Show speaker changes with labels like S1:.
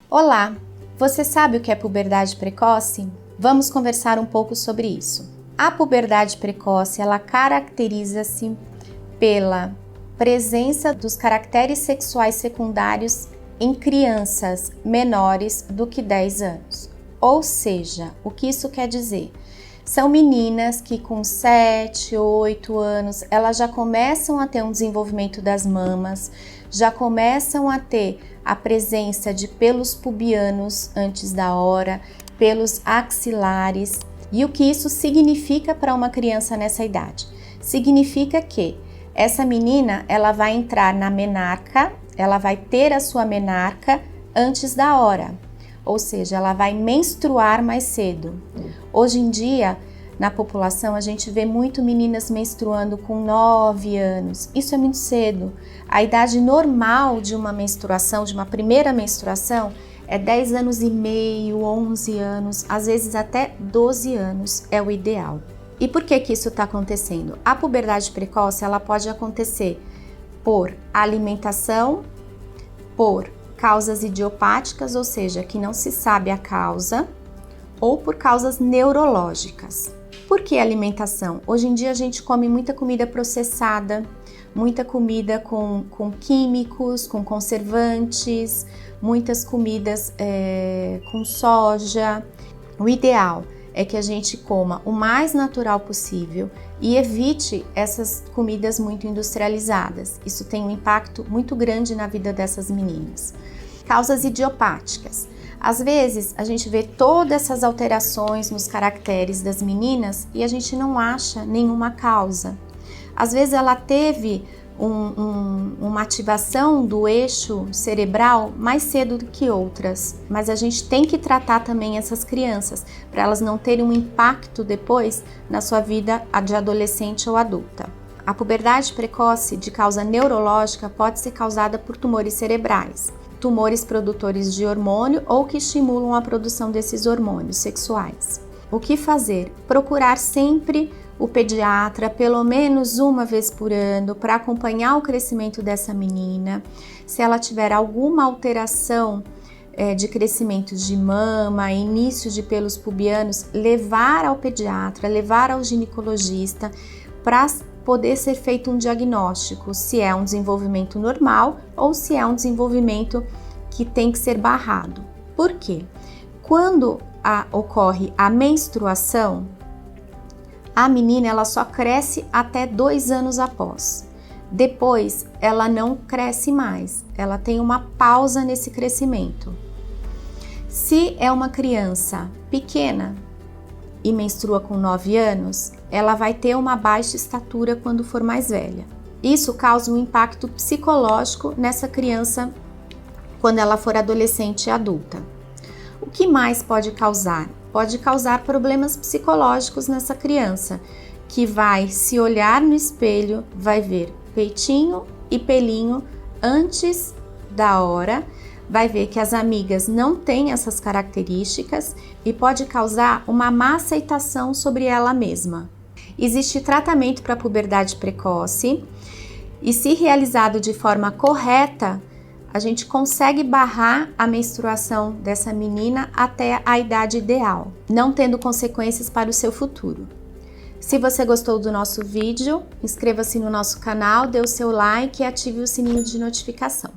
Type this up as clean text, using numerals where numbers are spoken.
S1: Olá! Você sabe o que é puberdade precoce? Vamos conversar um pouco sobre isso. A puberdade precoce, ela caracteriza-se pela presença dos caracteres sexuais secundários em crianças menores do que 10 anos. Ou seja, o que isso quer dizer? São meninas que com 7, 8 anos, elas já começam a ter um desenvolvimento das mamas, já começam a ter a presença de pelos pubianos antes da hora, pelos axilares. E o que isso significa para uma criança nessa idade? Significa que essa menina, ela vai entrar na menarca, ela vai ter a sua menarca antes da hora. Ou seja, ela vai menstruar mais cedo. Hoje em dia, na população, a gente vê muito meninas menstruando com 9 anos. Isso é muito cedo. A idade normal de uma menstruação, de uma primeira menstruação, é 10 anos e meio, 11 anos, às vezes até 12 anos é o ideal. E por que isso está acontecendo? A puberdade precoce, ela pode acontecer por alimentação, por causas idiopáticas, ou seja, que não se sabe a causa, ou por causas neurológicas. Por que alimentação? Hoje em dia a gente come muita comida processada, muita comida com químicos, com conservantes, muitas comidas com soja. O ideal é que a gente coma o mais natural possível e evite essas comidas muito industrializadas. Isso tem um impacto muito grande na vida dessas meninas. Causas idiopáticas. Às vezes, a gente vê todas essas alterações nos caracteres das meninas e a gente não acha nenhuma causa. Às vezes, ela teve uma ativação do eixo cerebral mais cedo do que outras, mas a gente tem que tratar também essas crianças para elas não terem um impacto depois na sua vida de adolescente ou adulta. A puberdade precoce de causa neurológica pode ser causada por tumores cerebrais, tumores produtores de hormônio ou que estimulam a produção desses hormônios sexuais. O que fazer? Procurar sempre o pediatra pelo menos uma vez por ano para acompanhar o crescimento dessa menina. Se ela tiver alguma alteração de crescimento de mama, início de pelos pubianos, levar ao pediatra, levar ao ginecologista para poder ser feito um diagnóstico, se é um desenvolvimento normal ou se é um desenvolvimento que tem que ser barrado. Por quê? Quando ocorre a menstruação, a menina ela só cresce até 2 anos após. Depois, ela não cresce mais, ela tem uma pausa nesse crescimento. Se é uma criança pequena e menstrua com 9 anos, ela vai ter uma baixa estatura quando for mais velha. Isso causa um impacto psicológico nessa criança quando ela for adolescente e adulta. O que mais pode causar? Pode causar problemas psicológicos nessa criança, que vai se olhar no espelho, vai ver peitinho e pelinho antes da hora, vai ver que as amigas não têm essas características e pode causar uma má aceitação sobre ela mesma. Existe tratamento para puberdade precoce e, se realizado de forma correta, a gente consegue barrar a menstruação dessa menina até a idade ideal, não tendo consequências para o seu futuro. Se você gostou do nosso vídeo, inscreva-se no nosso canal, dê o seu like e ative o sininho de notificação.